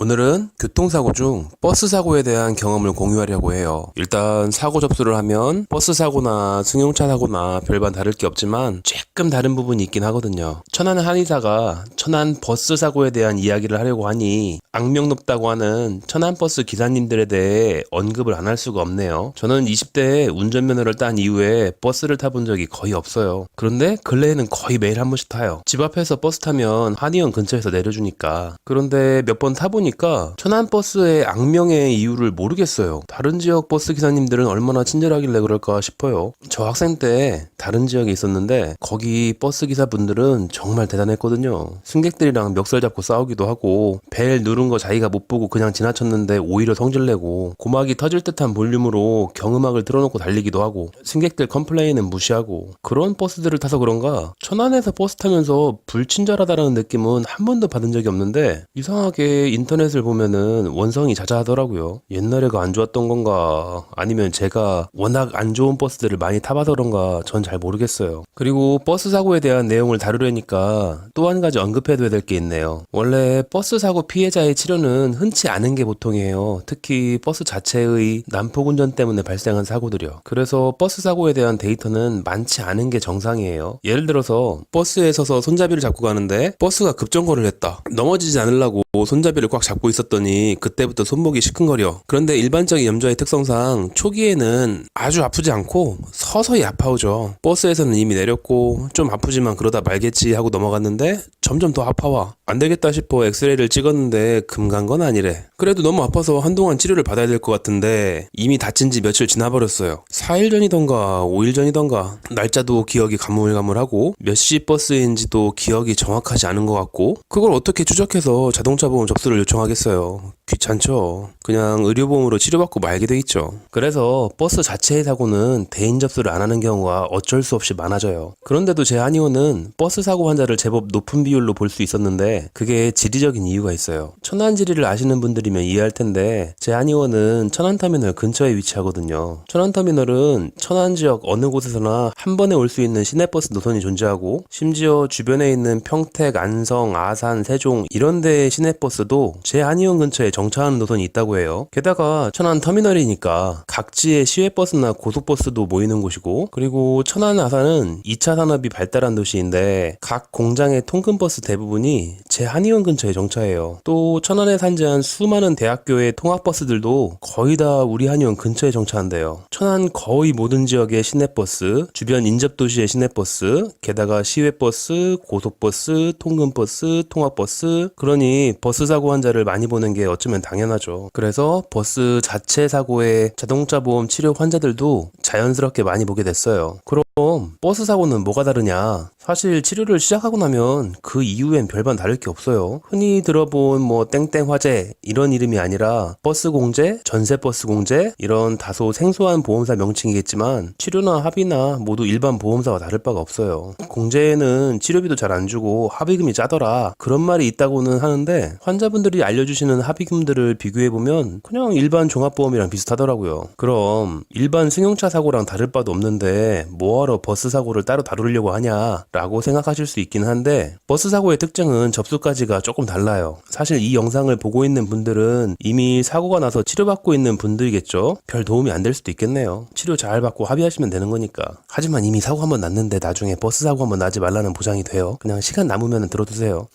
오늘은 교통사고 중 버스 사고에 대한 경험을 공유하려고 해요. 일단 사고 접수를 하면 버스 사고나 승용차 사고나 별반 다를 게 없지만 조금 다른 부분이 있긴 하거든요. 천안 한의사가 천안 버스 사고에 대한 이야기를 하려고 하니 악명 높다고 하는 천안 버스 기사님들에 대해 언급을 안 할 수가 없네요. 저는 20대에 운전면허를 딴 이후에 버스를 타본 적이 거의 없어요. 그런데 근래에는 거의 매일 한 번씩 타요. 집 앞에서 버스 타면 한의원 근처에서 내려주니까. 그런데 몇 번 타보니까 천안버스의 악명의 이유를 모르겠어요. 다른 지역 버스 기사님들은 얼마나 친절하길래 그럴까 싶어요. 저 학생 때 다른 지역에 있었는데 거기 버스 기사분들은 정말 대단했거든요. 승객들이랑 멱살 잡고 싸우기도 하고 벨 누른 거 자기가 못 보고 그냥 지나쳤는데 오히려 성질내고 고막이 터질 듯한 볼륨으로 경음악을 틀어놓고 달리기도 하고 승객들 컴플레인은 무시하고 그런 버스들을 타서 그런가 천안에서 버스 타면서 불친절하다는 느낌은 한 번도 받은 적이 없는데 이상하게 인터넷을 보면은 원성이 자자하더라고요. 옛날에가 안 좋았던 건가 아니면 제가 워낙 안 좋은 버스들을 많이 타봐서 그런가 전 잘 모르겠어요. 그리고 버스 사고에 대한 내용을 다루려니까 또 한 가지 언급해둬야 될 게 있네요. 원래 버스 사고 피해자의 치료는 흔치 않은 게 보통이에요. 특히 버스 자체의 난폭운전 때문에 발생한 사고들이요. 그래서 버스 사고에 대한 데이터는 많지 않은 게 정상이에요. 예를 들어서 버스에 서서 손잡이를 잡고 가는데 버스가 급정거를 했다. 넘어지지 않으려고 손잡이를 꽉 잡고 있었더니 그때부터 손목이 시큰거려. 그런데 일반적인 염좌의 특성상 초기에는 아주 아프지 않고 서서히 아파오죠. 버스에서는 이미 내렸고 좀 아프지만 그러다 말겠지 하고 넘어갔는데 점점 더 아파와. 안 되겠다 싶어 엑스레이를 찍었는데 금간 건 아니래. 그래도 너무 아파서 한동안 치료를 받아야 될 것 같은데 이미 다친 지 며칠 지나버렸어요. 4일 전이던가 5일 전이던가 날짜도 기억이 가물가물하고 몇 시 버스인지도 기억이 정확하지 않은 것 같고 그걸 어떻게 추적해서 자동차 보험 접수를 요청하겠어요. 귀찮죠. 그냥 의료보험으로 치료받고 말게 돼 있죠. 그래서 버스 자체의 사고는 대인 접수를 안 하는 경우가 어쩔 수 없이 많아져요. 그런데도 제 한의원은 버스 사고 환자를 제법 높은 비율로 볼 수 있었는데 그게 지리적인 이유가 있어요. 천안 지리를 아시는 분들이면 이해할 텐데 제 한의원은 천안터미널 근처에 위치하거든요. 천안터미널은 천안 지역 어느 곳에서나 한 번에 올 수 있는 시내버스 노선이 존재하고 심지어 주변에 있는 평택, 안성, 아산, 세종 이런 데의 시내버스도 제 한의원 근처에 정차하는 노선이 있다고 해요. 게다가 천안 터미널이니까 각지의 시외버스나 고속버스도 모이는 곳이고 그리고 천안 아산은 2차 산업이 발달한 도시인데 각 공장의 통근버스 대부분이 제 한의원 근처에 정차해요. 또 천안에 산재한 수많은 대학교의 통학버스들도 거의 다 우리 한의원 근처에 정차한대요. 천안 거의 모든 지역의 시내버스, 주변 인접도시의 시내버스, 게다가 시외버스, 고속버스, 통근버스, 통학버스 그러니 버스 사고 환자를 많이 보는 게 어쩌면 당연하죠. 그래서 버스 자체 사고의 자동차 보험 치료 환자들도 자연스럽게 많이 보게 됐어요. 그럼 버스 사고는 뭐가 다르냐? 사실 치료를 시작하고 나면 그 이후엔 별반 다를 게 없어요. 흔히 들어본 뭐 땡땡 화재 이런 이름이 아니라 버스 공제, 전세 버스 공제 이런 다소 생소한 보험사 명칭이겠지만 치료나 합의나 모두 일반 보험사와 다를 바가 없어요. 공제에는 치료비도 잘 안 주고 합의금이 짜더라 그런 말이 있다고는 하는데 환자분들이 알려주시는 합의금들을 비교해보면 그냥 일반 종합보험이랑 비슷하더라고요. 그럼 일반 승용차 사고랑 다를 바도 없는데 뭐하러 버스 사고를 따로 다루려고 하냐 라고 생각하실 수 있긴 한데 버스 사고의 특징은 접수까지가 조금 달라요. 사실 이 영상을 보고 있는 분들은 이미 사고가 나서 치료받고 있는 분들이겠죠. 별 도움이 안 될 수도 있겠네요. 치료 잘 받고 합의하시면 되는 거니까. 하지만 이미 사고 한번 났는데 나중에 버스 사고 한번 나지 말라는 보장이 돼요. 그냥 시간 남으면 들어두세요.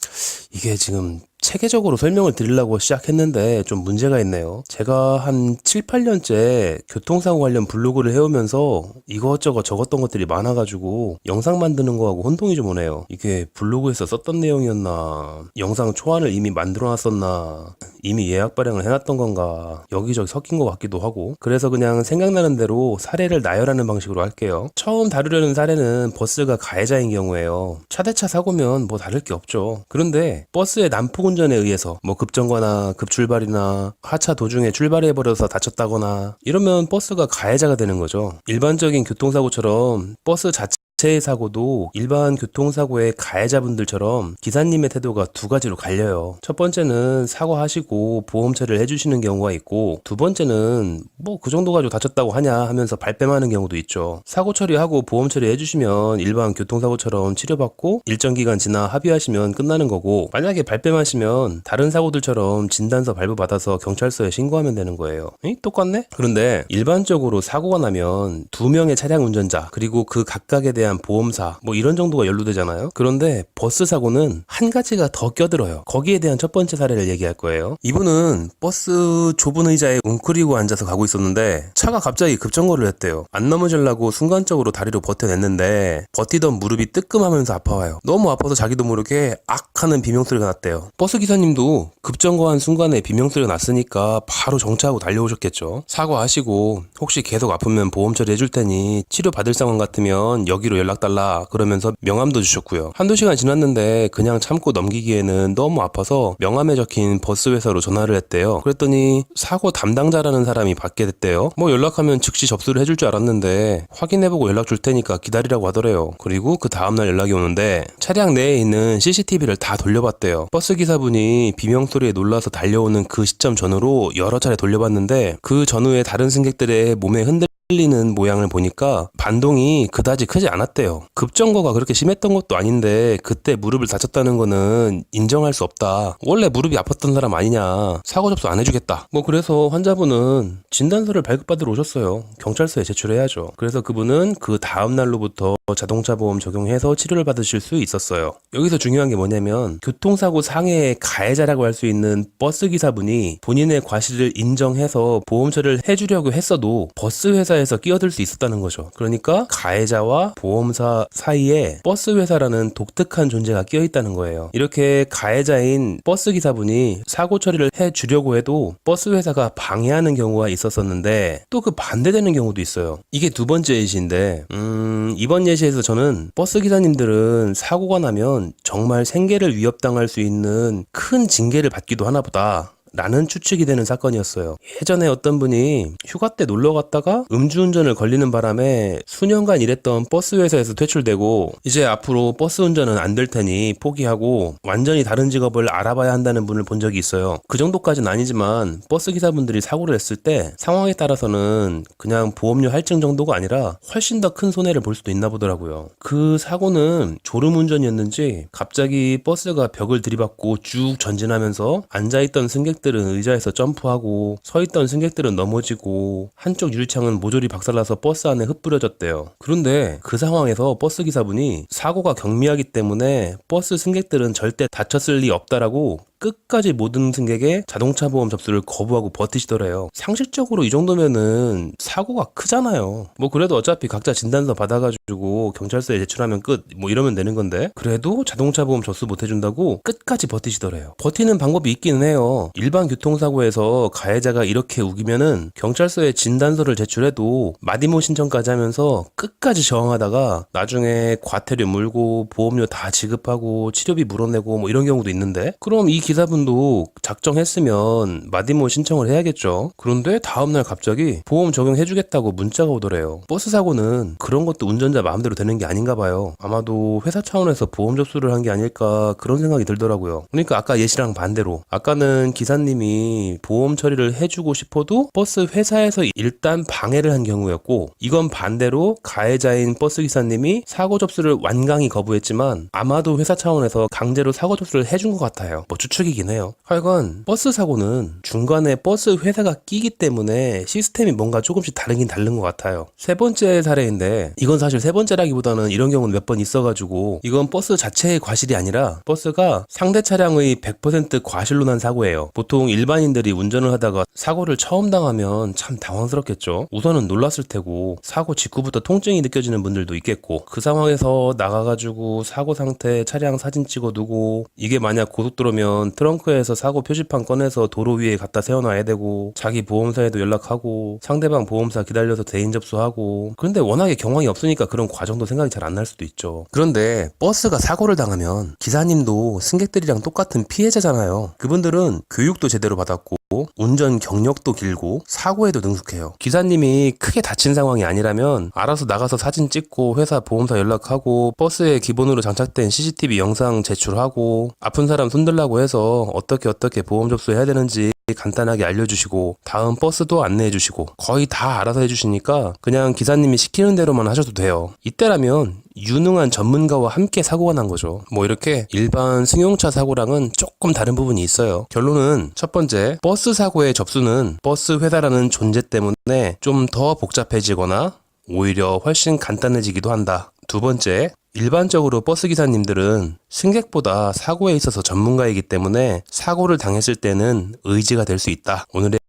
이게 지금 체계적으로 설명을 드리려고 시작했는데 좀 문제가 있네요. 제가 한 7, 8년째 교통사고 관련 블로그를 해오면서 이것저것 적었던 것들이 많아가지고 영상 만드는 거하고 혼동이 좀 오네요. 이게 블로그에서 썼던 내용이었나 영상 초안을 이미 만들어놨었나 이미 예약 발행을 해놨던 건가 여기저기 섞인 것 같기도 하고 그래서 그냥 생각나는 대로 사례를 나열하는 방식으로 할게요. 처음 다루려는 사례는 버스가 가해자인 경우에요. 차대차 사고면 뭐 다를 게 없죠. 그런데 버스의 난폭 운전에 의해서 뭐 급정거나 급출발이나 하차 도중에 출발해버려서 다쳤다거나 이러면 버스가 가해자가 되는 거죠. 일반적인 교통사고처럼 버스 자체 자체의 사고도 일반 교통사고의 가해자분들처럼 기사님의 태도가 두 가지로 갈려요. 첫 번째는 사과하시고 보험 처리를 해주시는 경우가 있고, 두 번째는 뭐 그 정도 가지고 다쳤다고 하냐 하면서 발뺌하는 경우도 있죠. 사고 처리하고 보험 처리 해주시면 일반 교통사고처럼 치료받고 일정 기간 지나 합의하시면 끝나는 거고, 만약에 발뺌하시면 다른 사고들처럼 진단서 발부받아서 경찰서에 신고하면 되는 거예요. 똑같네? 그런데 일반적으로 사고가 나면 두 명의 차량 운전자 그리고 그 각각에 대한 보험사 뭐 이런 정도가 연루되잖아요. 그런데 버스 사고는 한 가지가 더 껴들어요. 거기에 대한 첫 번째 사례를 얘기할 거예요. 이분은 버스 좁은 의자에 웅크리고 앉아서 가고 있었는데 차가 갑자기 급정거를 했대요. 안 넘어지려고 순간적으로 다리로 버텨냈는데 버티던 무릎이 뜨끔하면서 아파와요. 너무 아파서 자기도 모르게 악 하는 비명소리가 났대요. 버스 기사님도 급정거한 순간에 비명소리가 났으니까 바로 정차하고 달려오셨겠죠. 사과하시고 혹시 계속 아프면 보험 처리해줄 테니 치료 받을 상황 같으면 여기로 연락달라 그러면서 명함도 주셨고요. 한두 시간 지났는데 그냥 참고 넘기기에는 너무 아파서 명함에 적힌 버스 회사로 전화를 했대요. 그랬더니 사고 담당자라는 사람이 받게 됐대요. 뭐 연락하면 즉시 접수를 해줄 줄 알았는데 확인해보고 연락 줄 테니까 기다리라고 하더래요. 그리고 그 다음날 연락이 오는데 차량 내에 있는 CCTV를 다 돌려봤대요. 버스 기사분이 비명소리에 놀라서 달려오는 그 시점 전후로 여러 차례 돌려봤는데 그 전후에 다른 승객들의 몸에 흔들리는 모양을 보니까 반동이 그다지 크지 않았대요. 급정거가 그렇게 심했던 것도 아닌데 그때 무릎을 다쳤다는 거는 인정할 수 없다. 원래 무릎이 아팠던 사람 아니냐. 사고 접수 안 해주겠다. 뭐 그래서 환자분은 진단서를 발급받으러 오셨어요. 경찰서에 제출해야죠. 그래서 그분은 그 다음 날로부터 자동차 보험 적용해서 치료를 받으실 수 있었어요. 여기서 중요한 게 뭐냐면 교통사고 상해의 가해자라고 할 수 있는 버스 기사분이 본인의 과실을 인정해서 보험 처리를 해주려고 했어도 버스 회사에서 끼어들 수 있었다는 거죠. 그러니까 가해자와 보험사 사이에 버스 회사라는 독특한 존재가 끼어있다는 거예요. 이렇게 가해자인 버스 기사분이 사고 처리를 해주려고 해도 버스 회사가 방해하는 경우가 있었었는데 또 그 반대되는 경우도 있어요. 이게 두 번째 예시인데 이번 예시에서 저는 버스 기사님들은 사고가 나면 정말 생계를 위협당할 수 있는 큰 징계를 받기도 하나 보다 라는 추측이 되는 사건이었어요. 예전에 어떤 분이 휴가 때 놀러 갔다가 음주운전을 걸리는 바람에 수년간 일했던 버스 회사에서 퇴출되고 이제 앞으로 버스 운전은 안 될 테니 포기하고 완전히 다른 직업을 알아봐야 한다는 분을 본 적이 있어요. 그 정도까지는 아니지만 버스 기사분들이 사고를 했을 때 상황에 따라서는 그냥 보험료 할증 정도가 아니라 훨씬 더 큰 손해를 볼 수도 있나 보더라고요. 그 사고는 졸음운전이었는지 갑자기 버스가 벽을 들이받고 쭉 전진하면서 앉아있던 승객들은 의자에서 점프하고 서있던 승객들은 넘어지고 한쪽 유리창은 모조리 박살나서 버스 안에 흩뿌려졌대요. 그런데 그 상황에서 버스 기사분이 사고가 경미하기 때문에 버스 승객들은 절대 다쳤을 리 없다라고 끝까지 모든 승객의 자동차 보험 접수를 거부하고 버티시더래요. 상식적으로 이 정도면은 사고가 크잖아요. 뭐 그래도 어차피 각자 진단서 받아가지고 경찰서에 제출하면 끝 뭐 이러면 되는 건데 그래도 자동차 보험 접수 못 해준다고 끝까지 버티시더래요. 버티는 방법이 있기는 해요. 일반 교통사고에서 가해자가 이렇게 우기면은 경찰서에 진단서를 제출해도 마디모 신청까지 하면서 끝까지 저항하다가 나중에 과태료 물고 보험료 다 지급하고 치료비 물어내고 뭐 이런 경우도 있는데 그럼 이 기사분도 작정했으면 마디모 신청을 해야겠죠. 그런데 다음날 갑자기 보험 적용해주겠다고 문자가 오더래요. 버스 사고는 그런 것도 운전자 마음대로 되는 게 아닌가 봐요. 아마도 회사 차원에서 보험 접수를 한 게 아닐까 그런 생각이 들더라고요. 그러니까 아까 예시랑 반대로 아까는 기사님이 보험 처리를 해주고 싶어도 버스 회사에서 일단 방해를 한 경우였고 이건 반대로 가해자인 버스 기사님이 사고 접수를 완강히 거부했지만 아마도 회사 차원에서 강제로 사고 접수를 해준 것 같아요. 뭐 추측이긴 해요. 하여간 버스 사고는 중간에 버스 회사가 끼기 때문에 시스템이 뭔가 조금씩 다르긴 다른 것 같아요. 세 번째 사례인데 이건 사실 세 번째라기보다는 이런 경우는 몇 번 있어가지고 이건 버스 자체의 과실이 아니라 버스가 상대 차량의 100% 과실로 난 사고예요. 보통 일반인들이 운전을 하다가 사고를 처음 당하면 참 당황스럽겠죠. 우선은 놀랐을 테고 사고 직후부터 통증이 느껴지는 분들도 있겠고 그 상황에서 나가가지고 사고 상태 차량 사진 찍어두고 이게 만약 고속도로면 트렁크에서 사고 표지판 꺼내서 도로 위에 갖다 세워놔야 되고 자기 보험사에도 연락하고 상대방 보험사 기다려서 대인 접수하고 그런데 워낙에 경황이 없으니까 그런 과정도 생각이 잘 안 날 수도 있죠. 그런데 버스가 사고를 당하면 기사님도 승객들이랑 똑같은 피해자잖아요. 그분들은 교육도 제대로 받았고 운전 경력도 길고 사고에도 능숙해요. 기사님이 크게 다친 상황이 아니라면 알아서 나가서 사진 찍고 회사 보험사 연락하고 버스에 기본으로 장착된 CCTV 영상 제출하고 아픈 사람 손들라고 해서 어떻게 보험 접수해야 되는지 간단하게 알려주시고 다음 버스도 안내해주시고 거의 다 알아서 해주시니까 그냥 기사님이 시키는 대로만 하셔도 돼요. 이때라면 유능한 전문가와 함께 사고가 난 거죠. 뭐 이렇게 일반 승용차 사고랑은 조금 다른 부분이 있어요. 결론은 첫 번째, 버스 사고의 접수는 버스 회사라는 존재 때문에 좀 더 복잡해지거나 오히려 훨씬 간단해지기도 한다. 두 번째, 일반적으로 버스 기사님들은 승객보다 사고에 있어서 전문가이기 때문에 사고를 당했을 때는 의지가 될 수 있다. 오늘의